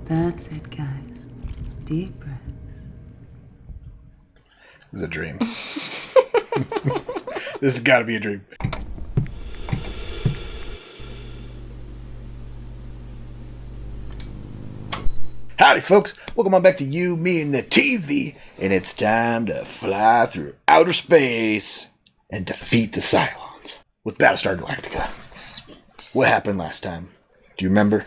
That's it, guys. Deep breaths. This is a dream. This has got to be a dream. Howdy, folks. Welcome on back to You, Me, and the TV. And it's time to fly through outer space and defeat the Cylons with Battlestar Galactica. Sweet. What happened last time? Do you remember?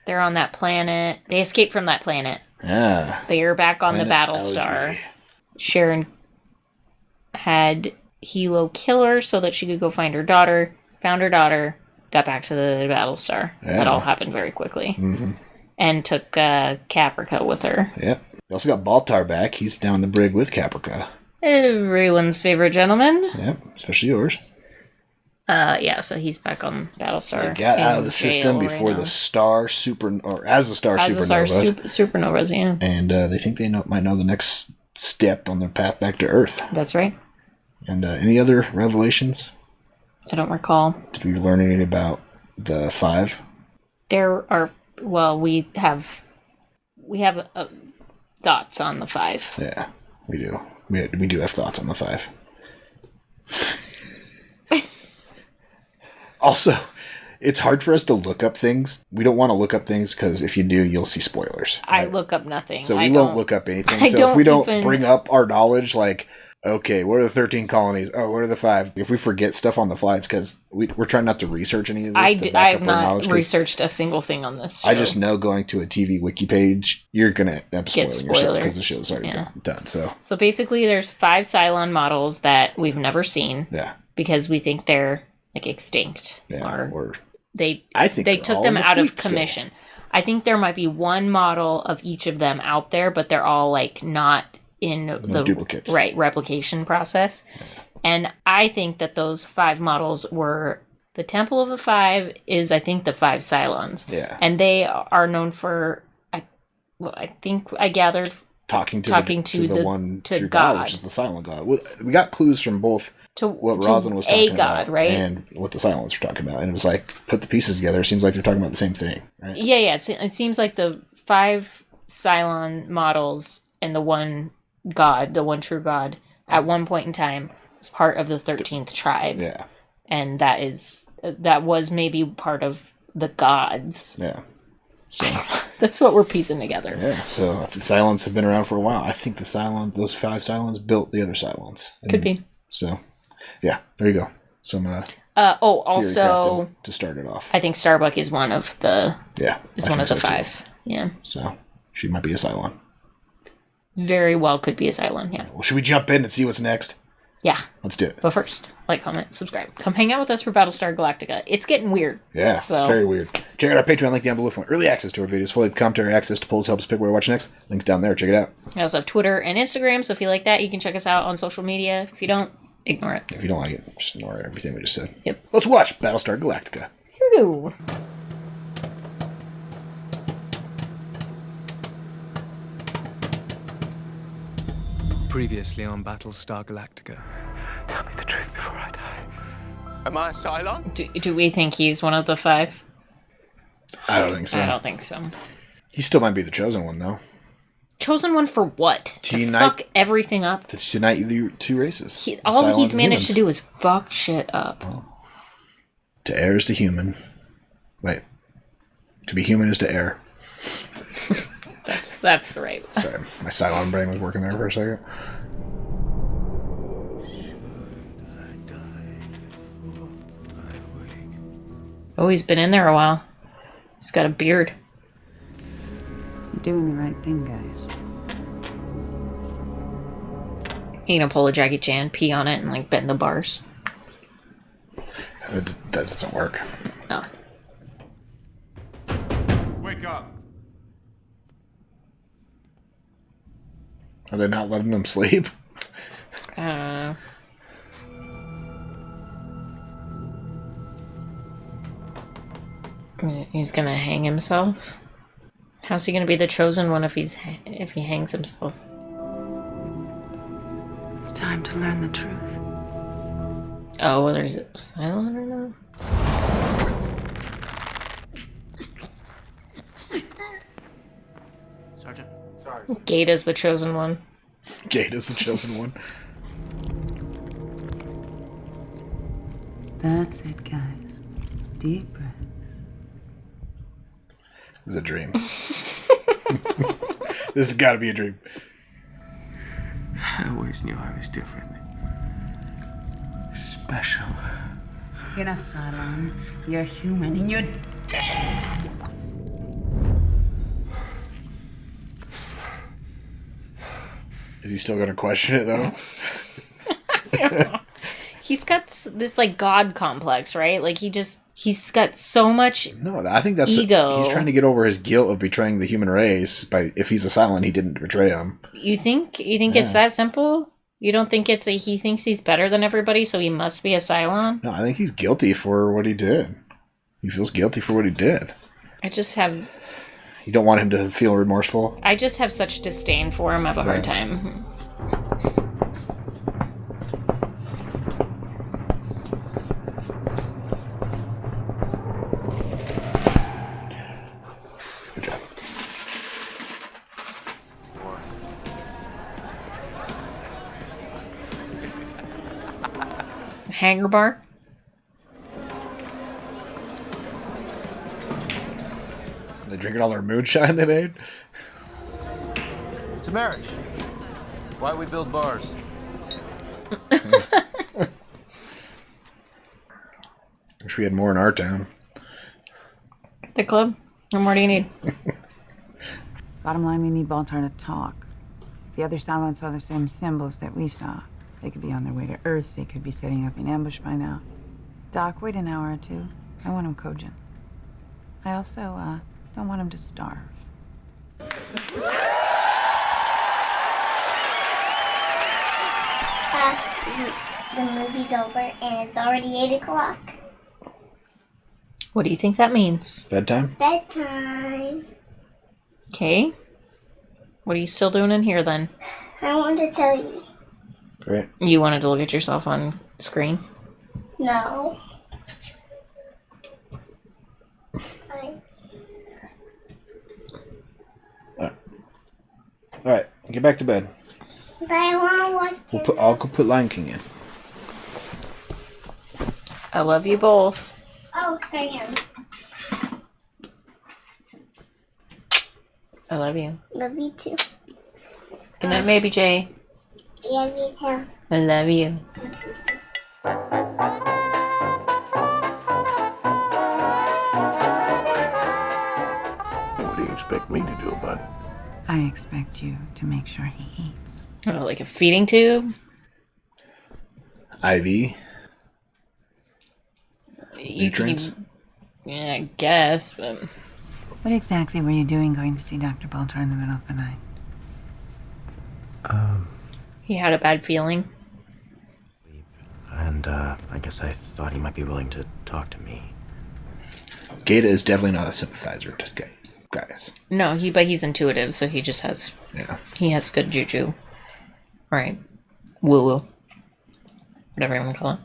They're on that planet. They escaped from that planet. Ah. They're back on the Planet Battlestar. Algae. Sharon had Hilo kill her so that she could go find her daughter. Found her daughter. Got back to the Battlestar. Yeah. That all happened very quickly. Mm-hmm. And took Caprica with her. Yep. They also got Baltar back. He's down in the brig with Caprica. Everyone's favorite gentleman. Yep. Especially yours. Yeah, so he's back on Battlestar. They got out of the jail system right before now. the star As the star supernovas, yeah. And they think they might know the next step on their path back to Earth. That's right. And any other revelations? I don't recall. Did we learn anything about the 5? There are, well, we have thoughts on the 5. Yeah, we do. We do have thoughts on the 5. Also, it's hard for us to look up things. We don't want to look up things because if you do, you'll see spoilers. Right? I look up nothing. So we don't look up anything. I So don't if we don't even bring up our knowledge, like, okay, what are the 13 colonies? Oh, what are the 5? If we forget stuff on the fly, it's because we're trying not to research any of this. I have not researched a single thing on this show. I just know going to a TV wiki page, you're going to end up spoiling yourself because the show's already done. So basically, there's 5 Cylon models that we've never seen. Yeah. Because we think they're like extinct. Yeah. Or I think they took them out of commission. Still. I think there might be one model of each of them out there, but they're all like not in the duplicates. Right, replication process. Yeah. And I think that those 5 models were the Temple of the 5 is I think the 5 Cylons. Yeah. And they are known for I think I gathered talking to the one true God, which is the Cylon God. We got clues from both what Rosin was talking about, right? And what the Cylons were talking about. And it was like, put the pieces together, it seems like they're talking about the same thing, right? Yeah. It seems like the 5 Cylon models and the one God, the one true God, at one point in time was part of the 13th tribe. Yeah. And that was maybe part of the gods. Yeah. So that's what we're piecing together. Yeah. So the Cylons have been around for a while. I think those 5 Cylons built the other Cylons. Could be. So, yeah, there you go. Some also to start it off. I think Starbuck is one of the one of the 5. Too. Yeah. So she might be a Cylon. Very well could be a Cylon, yeah. Well, should we jump in and see what's next? Yeah. Let's do it. But first, like, comment, subscribe. Come hang out with us for Battlestar Galactica. It's getting weird. Yeah, it's very weird. Check out our Patreon link down below for early access to our videos, full commentary, access to polls, help us pick where to watch next. Link's down there. Check it out. We also have Twitter and Instagram, so if you like that, you can check us out on social media. If you don't, ignore it. If you don't like it, just ignore everything we just said. Yep. Let's watch Battlestar Galactica. Here we go. Previously on Battlestar Galactica. Tell me the truth before I die. Am I a Cylon? Do we think he's one of the 5? I don't think so. I don't think so. He still might be the chosen one, though. Chosen one for what? To fuck everything up? To unite the 2 races. All he's managed to do is fuck shit up. Oh. To err is to human. Wait. To be human is to err. That's the right one. Sorry, my Cylon brain was working there for a second. Oh, he's been in there a while. He's got a beard. You're doing the right thing, guys. You gonna pull a Jackie Chan, pee on it, and like bend the bars? That doesn't work. Oh. Wake up. Are they not letting him sleep? He's gonna hang himself? How's he gonna be the chosen one if he hangs himself? It's time to learn the truth. Oh, whether he's silent or not? Gate is the chosen one. Gate is the chosen one. That's it, guys. Deep breaths. This is a dream. This has got to be a dream. I always knew I was different. Special. You're not Cylon. You're human, and you're dead. Is he still going to question it, though? He's got this like god complex, right? Like he's got so much No, I think that's ego. He's trying to get over his guilt of betraying the human race by if he's a Cylon, he didn't betray him. You think it's that simple? You don't think it's he thinks he's better than everybody, so he must be a Cylon? No, I think he's guilty for what he did. He feels guilty for what he did. You don't want him to feel remorseful? I just have such disdain for him. I have a hard time. Good job. Hanger bar? They drinking all their moonshine they made? It's a marriage. Why we build bars? Wish we had more in our town. The club? What more do you need? Bottom line, we need Baltar to talk. If the other Cylons saw the same symbols that we saw, they could be on their way to Earth. They could be setting up an ambush by now. Doc, wait an hour or two. I want him cogent. I also, don't want him to starve. The movie's over and it's already 8 o'clock. What do you think that means? Bedtime? Bedtime. Okay. What are you still doing in here then? I want to tell you. Great. You wanted to look at yourself on screen? No. Alright, get back to bed. But I want to watch it. I'll go put Lion King in. I love you both. Oh, sorry, honey. I love you. Love you too. Good night, maybe Jay. Love you too. I love you. What do you expect me to do about it? I expect you to make sure he eats. Oh, like a feeding tube? IV. Nutrients? Yeah, I guess, but... What exactly were you doing going to see Dr. Baltar in the middle of the night? He had a bad feeling. And, I guess I thought he might be willing to talk to me. Gata is definitely not a sympathizer to guys. No, but he's intuitive, so he just has... Yeah. He has good juju. Right. Woo-woo. Whatever you want to call it.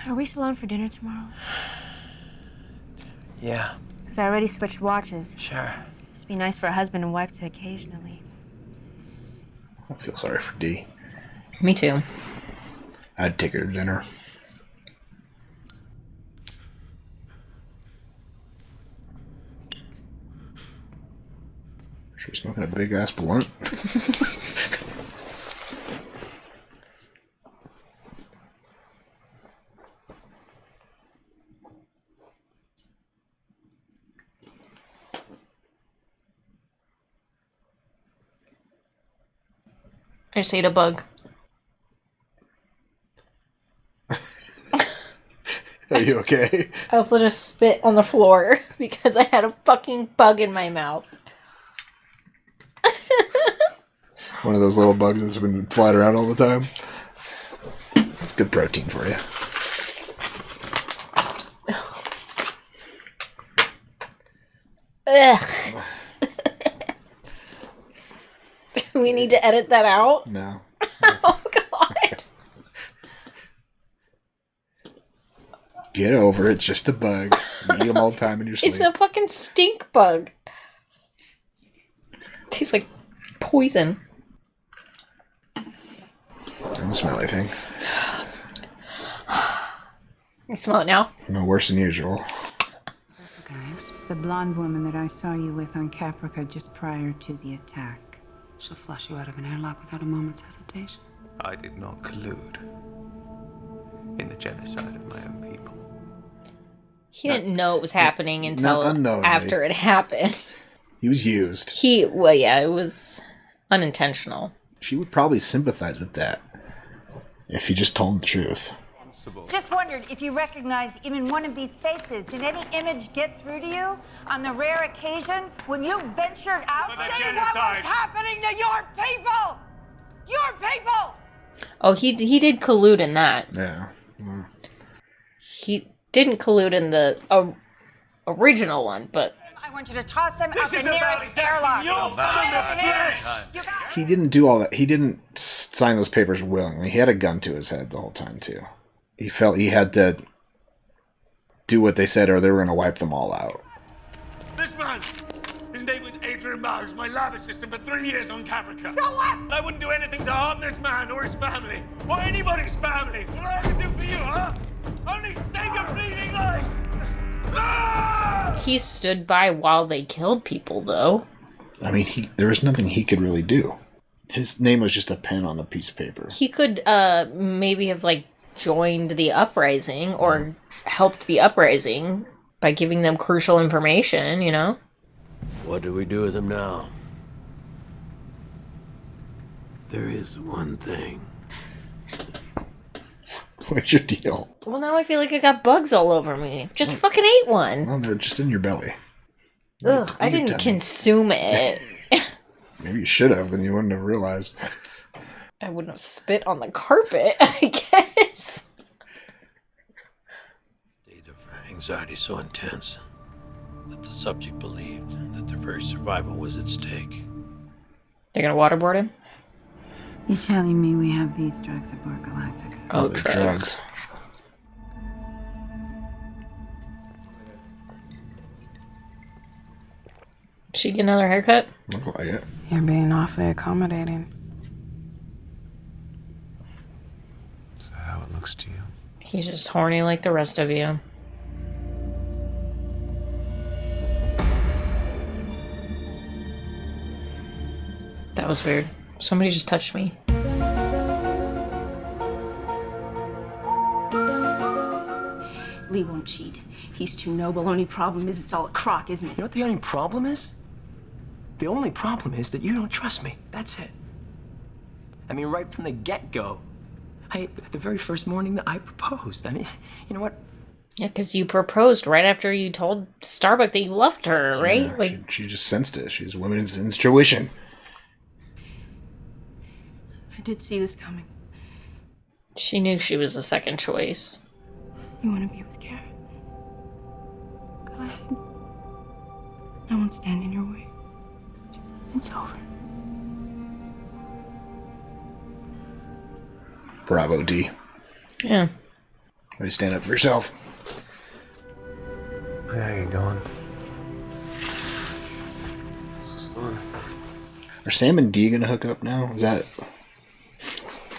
Are we still on for dinner tomorrow? Yeah, Because I already switched watches. sure. It'd be nice for a husband and wife to occasionally. I feel sorry for Dee. Me too. I'd take her to dinner. She's smoking a big ass blunt. I just ate a bug. Are you okay? I also just spit on the floor because I had a fucking bug in my mouth. One of those little bugs that's been flying around all the time. It's good protein for you. Ugh. We need to edit that out? No. Oh, God. Get over it. It's just a bug. You eat them all the time in your sleep. It's a fucking stink bug. tastes like poison. I don't smell anything. You smell it now? No worse than usual. Guys, the blonde woman that I saw you with on Caprica just prior to the attack. She'll flush you out of an airlock without a moment's hesitation. I did not collude in the genocide of my own people. He didn't know it was happening until after it happened. He was used. Well, yeah, it was unintentional. She would probably sympathize with that if he just told the truth. Just wondered if you recognized even one of these faces. Did any image get through to you on the rare occasion when you ventured out? See what was happening to your people! Your people! Oh, he did collude in that. Yeah. He didn't collude in the original one, but... I want you to toss them out the nearest airlock. He didn't do all that. He didn't sign those papers willingly. He had a gun to his head the whole time, too. He felt he had to do what they said or they were going to wipe them all out. This man, his name was Adrian Mars, my lab assistant for 3 years on Caprica. So what? I wouldn't do anything to harm this man or his family, or anybody's family. What I can do for you, huh? Only save your bleeding life. Ah! He stood by while they killed people, though. I mean, there was nothing he could really do. His name was just a pen on a piece of paper. He could maybe have, like, joined the uprising or helped the uprising by giving them crucial information, you know? What do we do with him now? There is one thing. What's your deal? Well, now I feel like I got bugs all over me. Just fucking ate one. Well, they're just in your belly. Ugh, I didn't consume it. Maybe you should have, then you wouldn't have realized. I wouldn't have spit on the carpet, I guess. State of anxiety so intense that the subject believed that their very survival was at stake. They're gonna waterboard him? You telling me we have these drugs aboard Galactica? Oh, they're drugs. She get another haircut? Look like it. You're being awfully accommodating. Is that how it looks to you? He's just horny like the rest of you. That was weird. Somebody just touched me. Lee won't cheat. He's too noble. Only problem is it's all a crock, isn't it? You know what the only problem is? The only problem is that you don't trust me. That's it. I mean, right from the get-go. The very first morning that I proposed. I mean, you know what? Yeah, because you proposed right after you told Starbuck that you loved her, right? Yeah, like she just sensed it. She's a woman's intuition. I did see this coming. She knew she was the second choice. You want to be with Kara? Go ahead. I won't stand in your way. It's over. Bravo, D. Yeah. Ready to stand up for yourself. I gotta get going. This was fun. Are Sam and Dee gonna hook up now? Is that...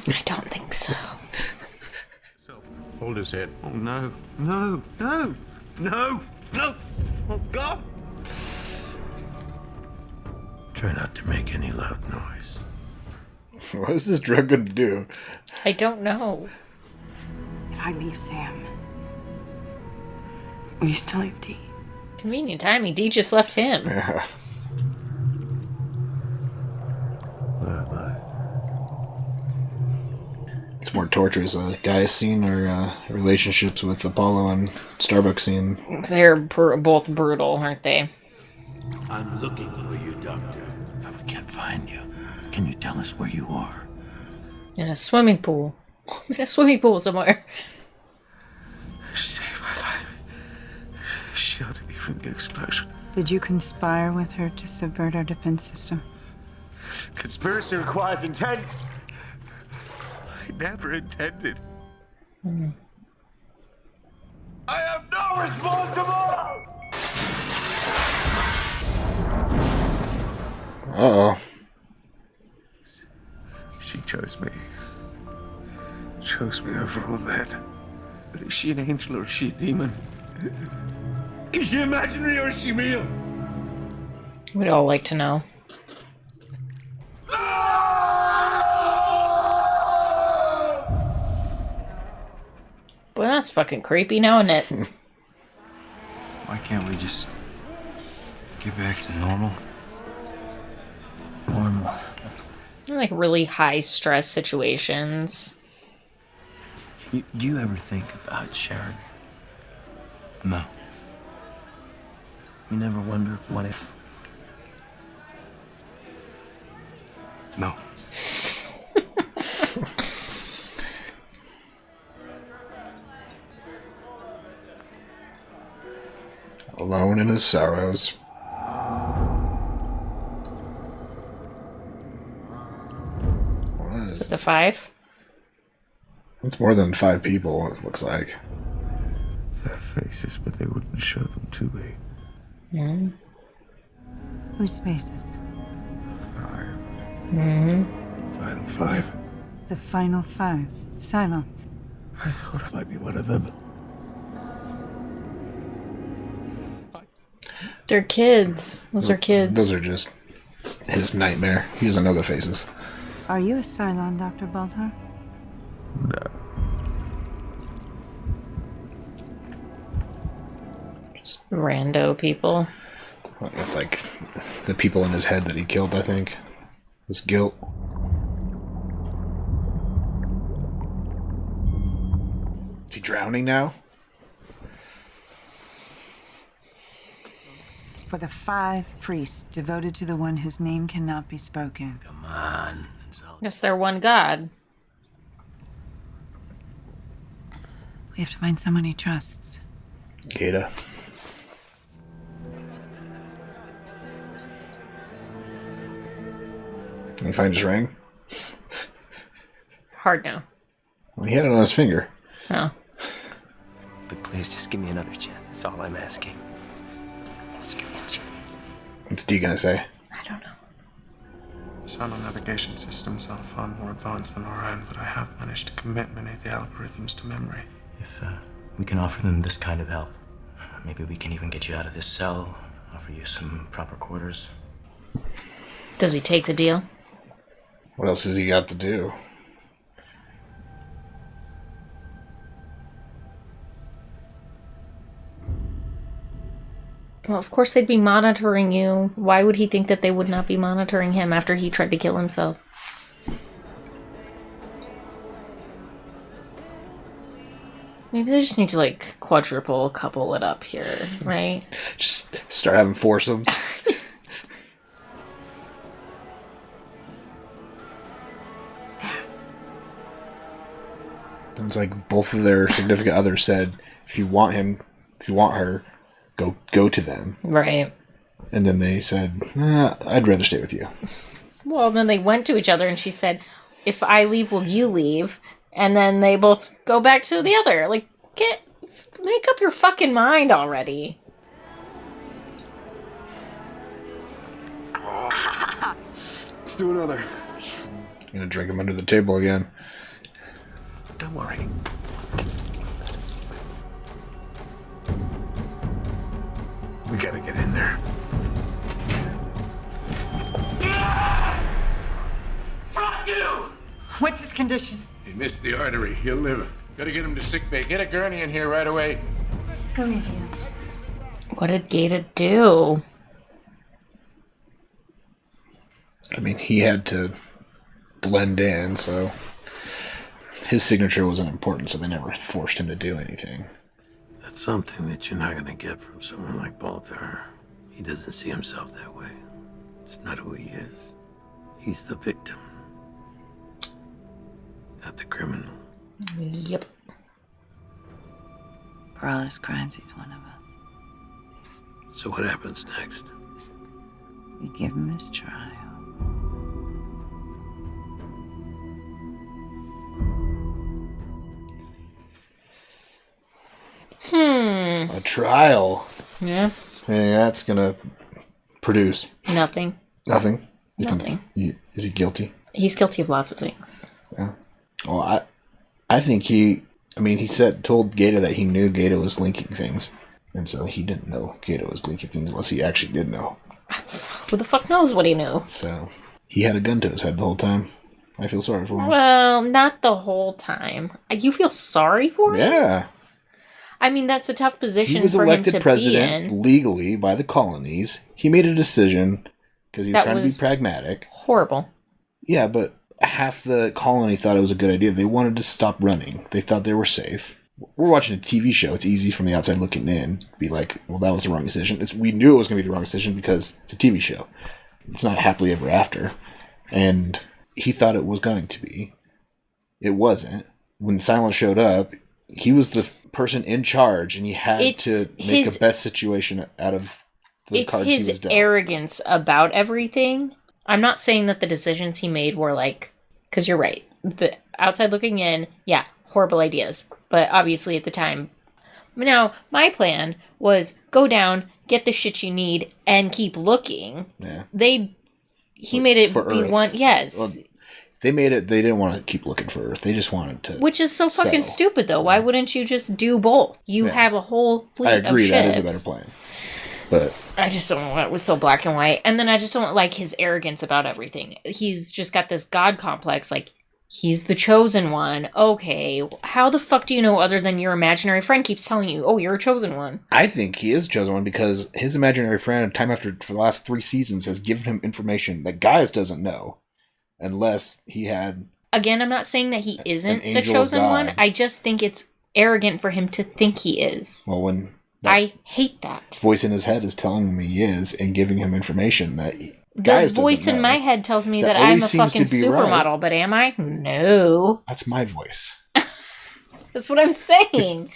I don't think so. Hold his head. Oh, no. No. No. No. No. Oh, God. Try not to make any loud noise. What is this drug gonna do? I don't know. If I leave Sam, will you still leave Dee? Convenient timing. Dee just left him. Yeah. It's more torturous. Gaia's scene or relationships with Apollo and Starbuck scene. They're both brutal, aren't they? I'm looking for you, Doctor. But we can't find you. Can you tell us where you are? In a swimming pool. In a swimming pool somewhere. She saved my life. She shielded me from the explosion. Did you conspire with her to subvert our defense system? Conspiracy requires intent. I never intended. I have no responsibility! Uh-oh. She chose me. Chose me over all men. But is she an angel or is she a demon? Is she imaginary or is she real? We'd all like to know. Boy, that's fucking creepy now, isn't it? Why can't we just get back to normal? Normal. Like really high stress situations. Do you ever think about Sharon? No. You never wonder what if? No. Alone in his sorrows. Is it the 5? It's more than 5 people, it looks like. Their faces, but they wouldn't show them to me. Mm. Whose faces? 5. Mm. Final 5. The final 5. Silent. I thought I might be one of them. They're kids. Those are kids. Those are just his nightmare. He doesn't know the faces. Are you a Cylon, Dr. Baltar? No. Just rando people. It's like the people in his head that he killed, I think. This guilt. Is he drowning now? For the 5 priests devoted to the one whose name cannot be spoken. Come on. Yes, they're one god. We have to find someone he trusts. Gata. Can you find his ring? Hard no. Well, he had it on his finger. Oh. But please, just give me another chance. That's all I'm asking. Just give me a chance. What's D gonna say? I don't know. Sonar navigation systems are far more advanced than our own, but I have managed to commit many of the algorithms to memory. If we can offer them this kind of help, maybe we can even get you out of this cell, offer you some proper quarters. Does he take the deal? What else has he got to do? Well, of course they'd be monitoring you. Why would he think that they would not be monitoring him after he tried to kill himself? Maybe they just need to, like, quadruple couple it up here, right? Just start having foursomes. It's like both of their significant others said, if you want him, if you want her, go to them. Right. And then they said, I'd rather stay with you. Well, then they went to each other and she said, if I leave, will you leave? And then they both go back to the other. Like, make up your fucking mind already. Let's do another. I'm gonna drink him under the table again. Don't worry. We gotta get in there. Fuck you! What's his condition? He missed the artery. He'll live. Gotta get him to sick bay. Get a gurney in here right away. Go easy. What did Gata do? I mean, he had to blend in, so his signature wasn't important, so they never forced him to do anything. That's something that you're not gonna get from someone like Baltar. He doesn't see himself that way. It's not who he is. He's the victim, not the criminal. Yep. For all his crimes, he's one of us. So what happens next? We give him his trial. A trial? Yeah. Hey, that's gonna produce Nothing. nothing. Nothing. Is he guilty? He's guilty of lots of things. Yeah. Well, I think he told Gaeta that he knew Gaeta was linking things. And so he didn't know Gaeta was linking things unless he actually did know. Who the fuck knows what he knew? So he had a gun to his head the whole time. I feel sorry for him. Well, not the whole time. You feel sorry for him? Yeah. I mean, that's a tough position He was for him elected to president be in. legally by the colonies. He made a decision because he was trying to be pragmatic. Horrible. Yeah, but half the colony thought it was a good idea. They wanted to stop running. They thought they were safe. We're watching a TV show. It's easy from the outside looking in to be like, well, that was the wrong decision. We knew it was going to be the wrong decision because it's a TV show. It's not happily ever after. And he thought it was going to be. It wasn't. When Silence showed up, he was the person in charge, and he had to make a best situation out of the cards he was dealt. It's his arrogance about everything. I'm not saying that the decisions he made were like, because you're right. The outside looking in, yeah, horrible ideas. But obviously at the time, now my plan was go down, get the shit you need, and keep looking. Yeah. He made it for be Earth. one. Yes. Well, they made it. They didn't want to keep looking for Earth. They just wanted to. Which is so fucking stupid, though. Why wouldn't you just do both? You have a whole fleet of ships. I agree. That is a better plan. But I just don't know why it was so black and white. And then I just don't like his arrogance about everything. He's just got this god complex. Like, he's the chosen one. Okay, how the fuck do you know other than your imaginary friend keeps telling you, oh, you're a chosen one? I think he is a chosen one because his imaginary friend, for the last 3 seasons, has given him information that Gaius doesn't know. Unless he had... Again, I'm not saying that he isn't the chosen one. I just think it's arrogant for him to think he is. Well, when... I hate that. Voice in his head is telling him he is and giving him information that the voice in my head tells me that I'm a fucking supermodel, right. But am I? No. That's my voice. That's what I'm saying.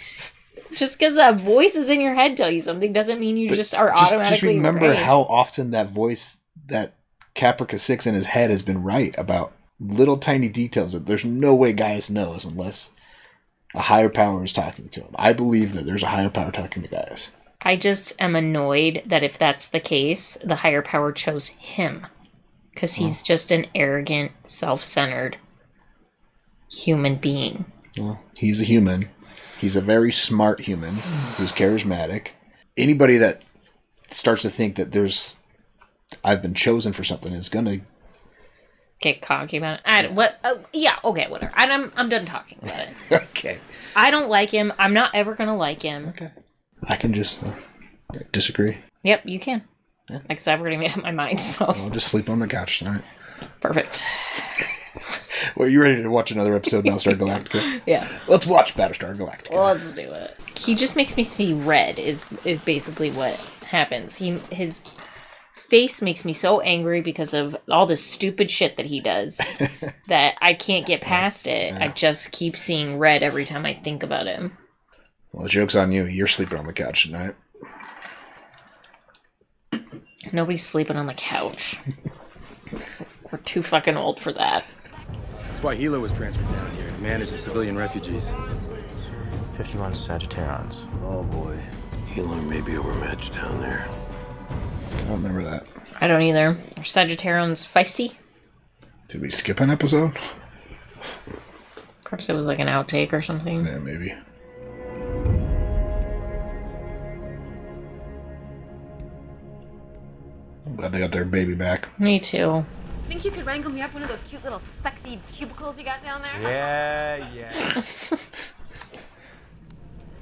Just because that voice is in your head tell you something doesn't mean you just are automatically Just remember right. how often that voice, that Caprica 6 in his head has been right about little tiny details that there's no way Gaius knows unless a higher power is talking to him. I believe that there's a higher power talking to Gaius. I just am annoyed that if that's the case, the higher power chose him. Because he's just an arrogant, self-centered human being. Well, he's a human. He's a very smart human who's charismatic. Anybody that starts to think that I've been chosen for something is gonna get cocky about it. Okay, whatever. I'm done talking about it. Okay. I don't like him. I'm not ever gonna like him. Okay. I can just disagree. Yep, you can. Yeah. Because I've already made up my mind, so... I'll just sleep on the couch tonight. Perfect. Well, you ready to watch another episode of Battlestar Galactica? Yeah. Let's watch Battlestar Galactica. Let's do it. He just makes me see red, is basically what happens. His face makes me so angry because of all the stupid shit that he does that I can't get past it. Yeah. I just keep seeing red every time I think about him. Well, the joke's on you. You're sleeping on the couch tonight. Nobody's sleeping on the couch. We're too fucking old for that. That's why Hilo was transferred down here to manage the civilian refugees. 51 Sagittarians. Oh boy. Hilo may be overmatched down there. I don't remember that. I don't either. Are Sagittarians feisty? Did we skip an episode? Perhaps it was like an outtake or something. Yeah, maybe. I'm glad they got their baby back. Me too. Think you could wrangle me up one of those cute little sexy cubicles you got down there? Yeah.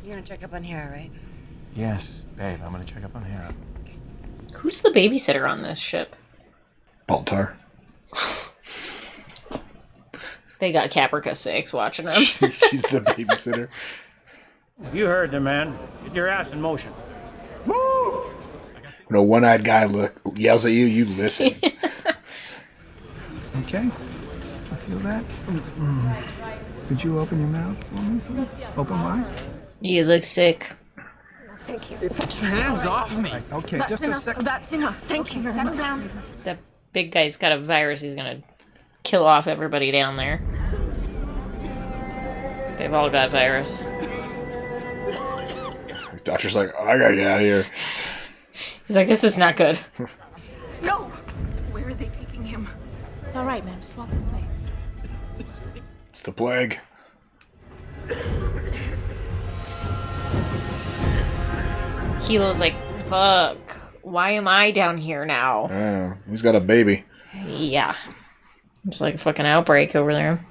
You're gonna check up on Hera, right? Yes, babe, I'm gonna check up on Hera. Who's the babysitter on this ship? Baltar. They got Caprica 6 watching them. She's the babysitter. You heard the man. Get your ass in motion. Woo! When a one-eyed guy yells at you, you listen. Okay? You feel that? Could you open your mouth for me, please? Open wide? You look sick. Thank you. Put your hands off me. Okay, That's just enough. a second. That's enough. Thank you very much. Down. That big guy's got a virus. He's gonna kill off everybody down there. They've all got virus. The doctor's like, I gotta get out of here. He's like, this is not good. No. Where are they taking him? all right, man. Just walk this way. It's the plague. Kilo's like, fuck. Why am I down here now? Yeah, he's got a baby. Yeah. It's like a fucking outbreak over there.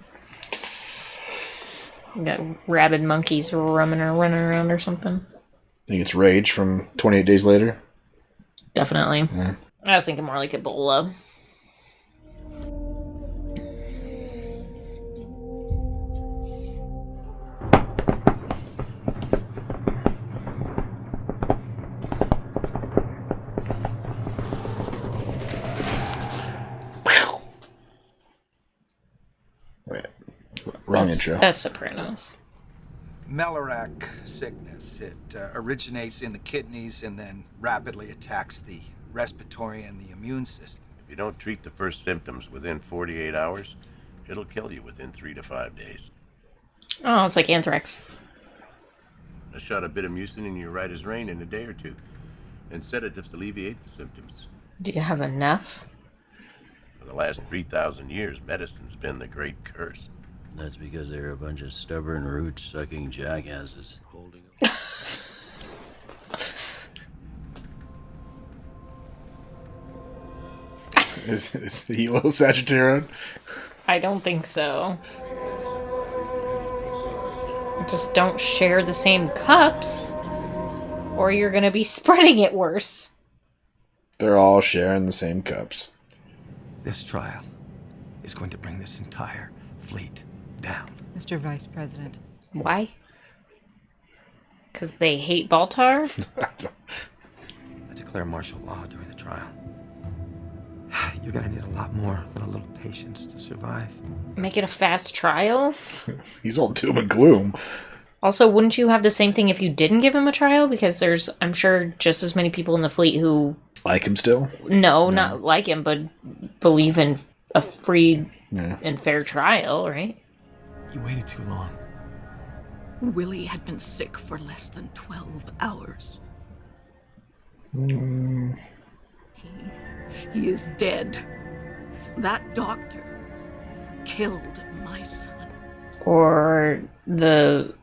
You got rabid monkeys running around or something. I think it's Rage from 28 Days Later. Definitely. Yeah. I was thinking more like Ebola. Wait. Wrong intro. That's Sopranos. Melarac sickness. It originates in the kidneys and then rapidly attacks the respiratory and the immune system. If you don't treat the first symptoms within 48 hours, it'll kill you within 3 to 5 days. Oh, it's like anthrax. A shot of bitamucin in your right as rain in a day or two, and sedatives alleviate the symptoms. Do you have enough? For the last 3,000 years, medicine's been the great curse. That's because they're a bunch of stubborn, root-sucking jackasses. Holding Is Hilo Sagittarian? I don't think so. Just don't share the same cups, or you're gonna be spreading it worse. They're all sharing the same cups. This trial is going to bring this entire fleet down. Mr. Vice President. Why? Because they hate Baltar? I declare martial law during the trial. You're gonna need a lot more than a little patience to survive. Make it a fast trial? He's all doom and gloom. Also, wouldn't you have the same thing if you didn't give him a trial? Because there's, I'm sure, just as many people in the fleet who... Like him still? No, not like him, but believe in a free and fair trial, right? You waited too long. Willie had been sick for less than 12 hours. He is dead. That doctor killed my son. Or the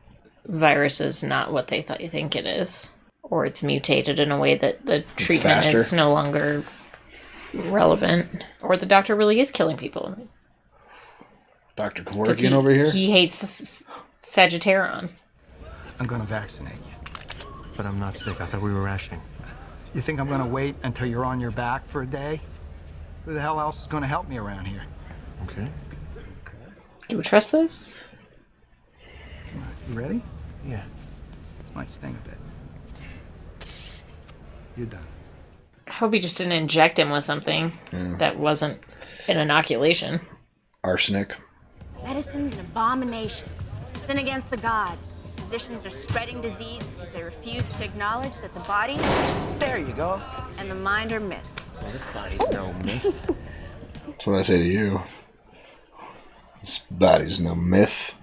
virus is not what they think it is. Or it's mutated in a way that the treatment is no longer relevant. Or the doctor really is killing people. Dr. Kevorkian over here? He hates Sagittarian. I'm gonna vaccinate you. But I'm not sick. I thought we were rationing. You think I'm gonna wait until you're on your back for a day? Who the hell else is gonna help me around here? Okay. Do we trust this? You ready? Yeah. This might sting a bit. You're done. I hope he just didn't inject him with something that wasn't an inoculation. Arsenic. Medicine's an abomination. It's a sin against the gods. Physicians are spreading disease because they refuse to acknowledge that the body... There you go. ...and the mind are myths. Well, this body's no myth. That's what I say to you. This body's no myth.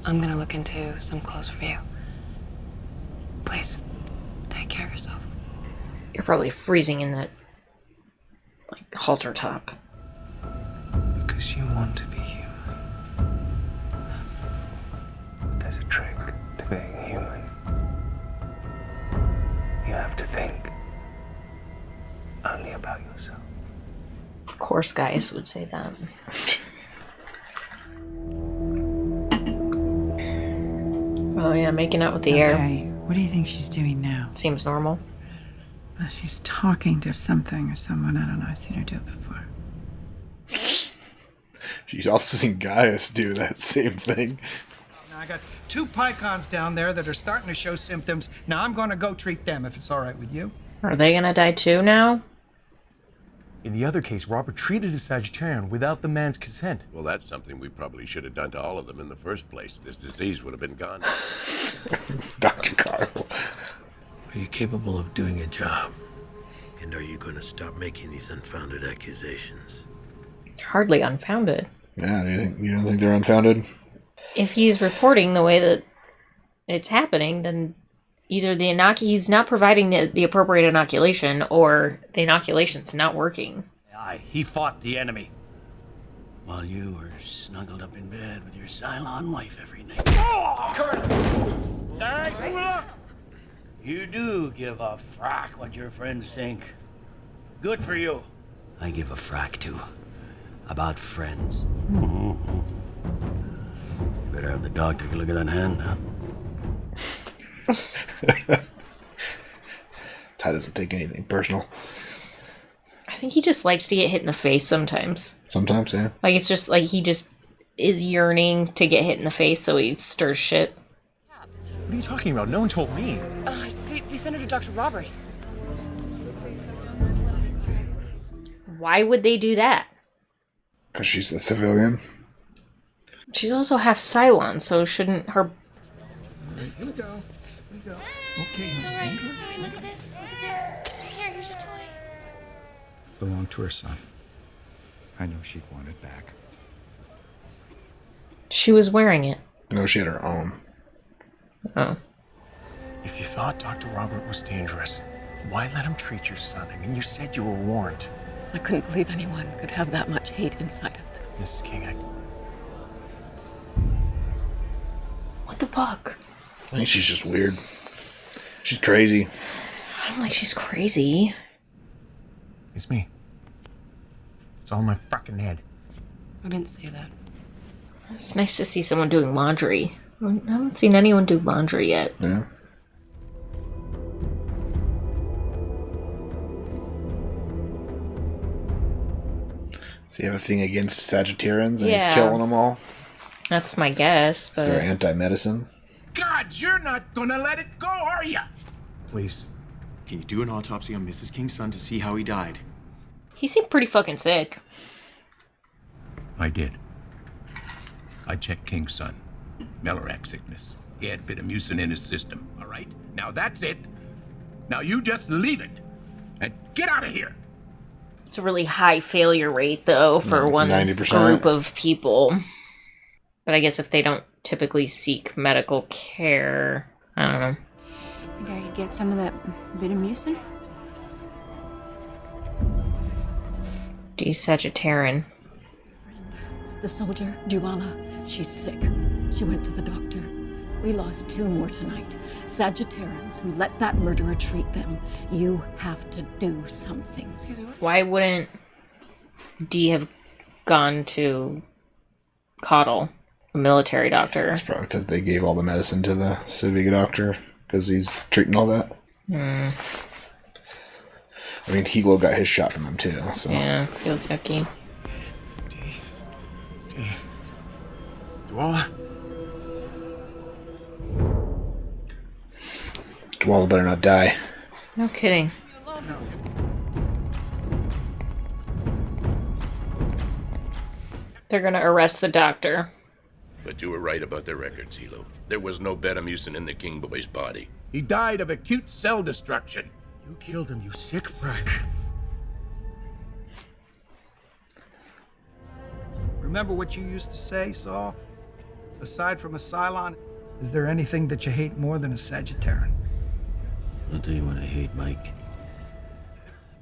I'm gonna look into some clothes for you. Please, take care of yourself. You're probably freezing in that, like, halter top. Because you want to be human. But there's a trick to being human. You have to think only about yourself. Of course, guys would say that. Oh yeah, making out with the air. What do you think she's doing now? Seems normal. Well, she's talking to something or someone. I don't know. I've seen her do it before. She's also seen Gaius do that same thing. Now, I got 2 pycons down there that are starting to show symptoms. Now, I'm gonna go treat them if it's all right with you. Are they gonna die too now? In the other case, Robert treated a Sagittarian without the man's consent. Well, that's something we probably should have done to all of them in the first place. This disease would have been gone. Dr. Carl. Are you capable of doing a job? And are you going to stop making these unfounded accusations? Hardly unfounded. Yeah, you don't think they're unfounded? If he's reporting the way that it's happening, then either he's not providing the appropriate inoculation, or the inoculation's not working. Aye, he fought the enemy. While you were snuggled up in bed with your Cylon wife every night. You do give a frack what your friends think. Good for you. I give a frack too. About friends. You better have the dog take a look at that hand now. Ty doesn't take anything personal. I think he just likes to get hit in the face sometimes. Sometimes, yeah. Like, it's just like he just is yearning to get hit in the face, so he stirs shit. What are you talking about? No one told me. They sent her to Dr. Robert. Why would they do that? Because she's a civilian. She's also half Cylon, so shouldn't her... Here we go. Here we go. Okay. Alright, sorry, look at this. Look at this. Here, here's your toy. Belonged to her son. I know she'd want it back. She was wearing it. No, she had her own. Oh. If you thought Dr. Robert was dangerous, why let him treat your son? I mean, you said you were warned. I couldn't believe anyone could have that much hate inside of them. Mrs. King, What the fuck? I think she's just weird. She's crazy. I don't think she's crazy. It's me. It's all in my fucking head. I didn't say that. It's nice to see someone doing laundry. I haven't seen anyone do laundry yet. Yeah. So you have a thing against Sagittarians and he's killing them all? That's my guess, but... Is there anti-medicine? God, you're not gonna let it go, are ya? Please. Can you do an autopsy on Mrs. King's son to see how he died? He seemed pretty fucking sick. I did. I checked King's son. Mellorac sickness. He had a bit of mucin in his system, all right? Now that's it. Now you just leave it. And get out of here. It's a really high failure rate, though, for one 90%. group of people. But I guess if they don't typically seek medical care, I don't know. Think I could get some of that bit of mucin? Sagittarian. The soldier, Duana, she's sick. She went to the doctor. We lost 2 more tonight. Sagittarians who let that murderer treat them. You have to do something. Excuse me, what? Why wouldn't Dee have gone to Coddle, a military doctor? It's probably because they gave all the medicine to the civic doctor because he's treating all that. I mean, Hilo got his shot from him too. So. Yeah, feels yucky. Dwala? Dwala better not die. No kidding. They're gonna arrest the doctor. But you were right about their records, Hilo. There was no betamucin in the King boy's body. He died of acute cell destruction. You killed him, you sick prick. Remember what you used to say, Saul? Aside from a Cylon, is there anything that you hate more than a Sagittarian? I'll tell you what I hate, Mike.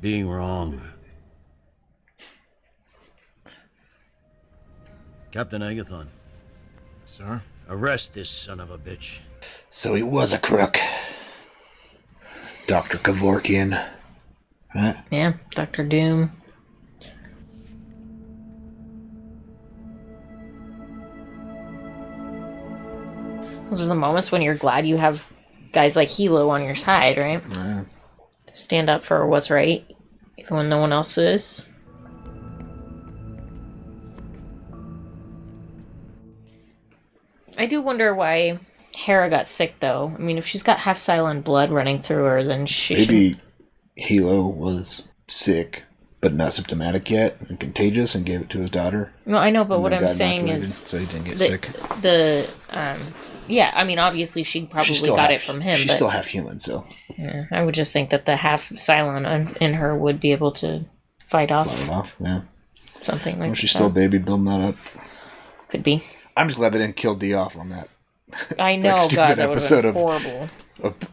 Being wrong. Captain Agathon. Sir? Arrest this son of a bitch. So he was a crook. Dr. Kevorkian. Right? Yeah, Dr. Doom. Those are the moments when you're glad you have guys like Hilo on your side, right? Yeah. Stand up for what's right, even when no one else is. I do wonder why Hera got sick, though. I mean, if she's got half Cylon blood running through her, then she Maybe Hilo was sick, but not symptomatic yet, and contagious, and gave it to his daughter. No, I know, but And what then I'm got saying inoculated, is... so he didn't get sick. Yeah, I mean, obviously she probably got it from him. She's still half human, so... Yeah, I would just think that the half Cylon in her would be able to fight off. Fight it off, yeah. Something like that. She's still a baby, building that up. Could be. I'm just glad they didn't kill Dee off on that I know, stupid God, that would have episode been of horrible.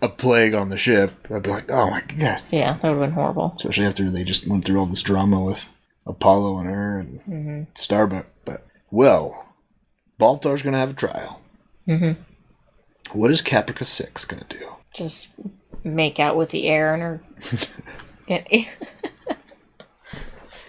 a plague on the ship. I'd be like, oh my god. Yeah, that would have been horrible. Especially after they just went through all this drama with Apollo and her and Starbuck. But, well, Baltar's going to have a trial. Mm-hmm. What is Caprica 6 going to do? Just make out with the air in her...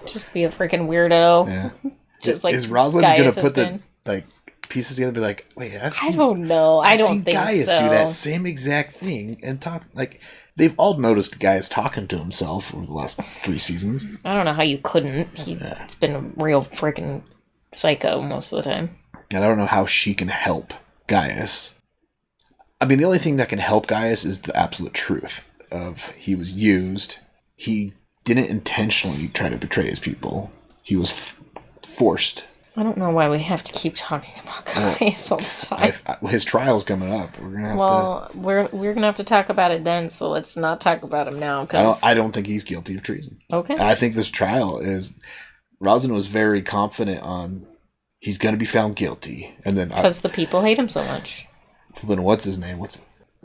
Just be a freaking weirdo. Yeah. Just like is Rosalind Gaius gonna put has the been. pieces together and be like, wait, I don't know. I I've don't seen think Gaius so. do that same exact thing and talk like they've all noticed Gaius talking to himself over the last 3 seasons. I don't know how you couldn't. It's been a real freaking psycho most of the time. And I don't know how she can help Gaius. I mean, the only thing that can help Gaius is the absolute truth of he was used. He didn't intentionally try to betray his people. He was forced. I don't know why we have to keep talking about Gaius all the time. His trial's coming up. We're gonna have to. We're gonna have to talk about it then. So let's not talk about him now. I don't think he's guilty of treason. Okay. And I think this trial is. Rosalind was very confident on he's gonna be found guilty, and then because the people hate him so much. But what's his name?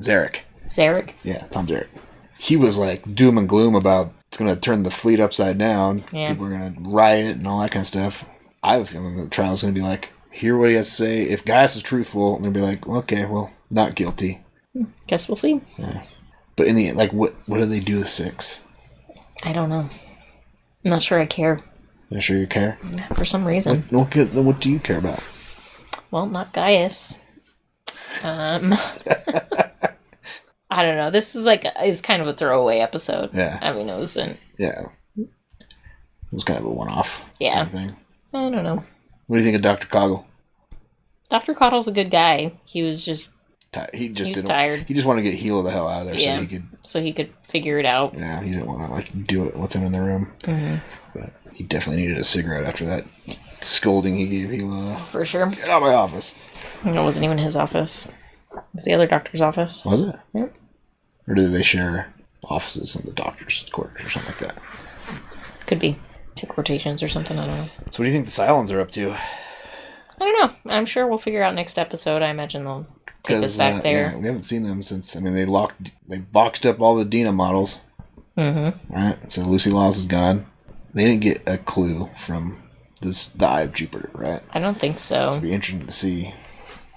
Zarek? Zarek. Yeah, Tom Zarek. He was like doom and gloom about it's gonna turn the fleet upside down. Yeah. People are gonna riot and all that kind of stuff. I have a feeling that the trial's going to be like, hear what he has to say. If Gaius is truthful, they'll be like, okay, well, not guilty. Guess we'll see. Yeah. But in the end, like, what do they do with 6? I don't know. I'm not sure I care. You're sure you care? For some reason. What do you care about? Well, not Gaius. I don't know. This is it was kind of a throwaway episode. Yeah. I mean, it wasn't. Yeah. It was kind of a one-off. Yeah. Kind of thing. I don't know. What do you think of Dr. Coggle? Dr. Cottle's a good guy. He was just... He was tired. He just wanted to get Hilo the hell out of there so he could figure it out. Yeah, he didn't want to do it with him in the room. Mm-hmm. But he definitely needed a cigarette after that scolding he gave Hilo. For sure. Get out of my office. It wasn't even his office. It was the other doctor's office. Was it? Yep. Or did they share offices in the doctor's quarters or something like that? Could be. Take rotations or something, I don't know. So what do you think the Cylons are up to? I don't know. I'm sure we'll figure out next episode. I imagine they'll take us back there. Yeah, we haven't seen them since, they boxed up all the Dina models. Mm-hmm. Right? So Lucy Laws is gone. They didn't get a clue from the Eye of Jupiter, right? I don't think so. It'll be interesting to see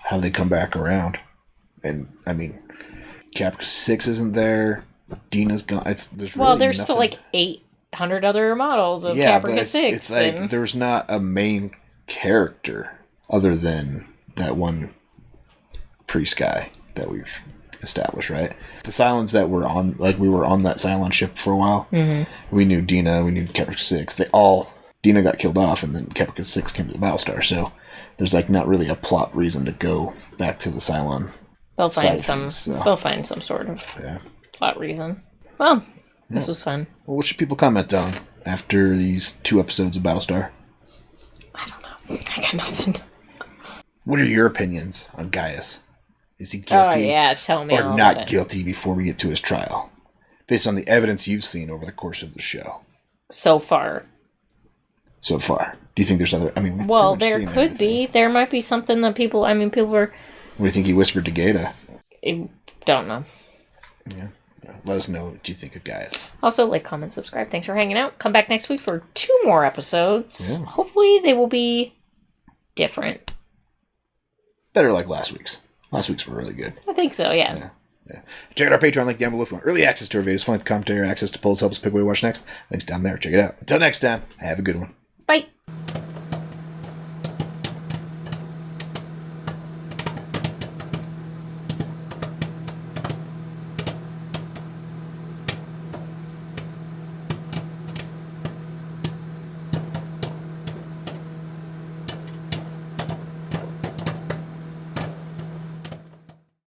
how they come back around. And, Caprica 6 isn't there. Dina's gone. There's there's still 800 other models of Caprica 6. It's there's not a main character other than that one priest guy that we've established, right? The Cylons that were on, we were on that Cylon ship for a while. Mm-hmm. We knew Dina, we knew Caprica 6. Dina got killed off, and then Caprica 6 came to the Battlestar, so there's not really a plot reason to go back to the Cylon. They'll find some sort of plot reason. Well, this was fun. Well, what should people comment on after these 2 episodes of Battlestar? I don't know. I got nothing. What are your opinions on Gaius? Is he guilty? Oh, yeah, tell me or all not about it. guilty before we get to his trial? Based on the evidence you've seen over the course of the show. So far. Do you think there's other... well, there could be. There might be something that people are... What do you think he whispered to Gata? I don't know. Yeah. Let us know what you think of Gaius. Also, comment, subscribe. Thanks for hanging out. Come back next week for 2 more episodes. Yeah. Hopefully they will be different. Better like last week's. Last week's were really good. I think so, yeah. Check out our Patreon link down below if you want early access to our videos, find the commentary, access to polls, help us pick what we watch next. Links down there. Check it out. Until next time, have a good one. Bye.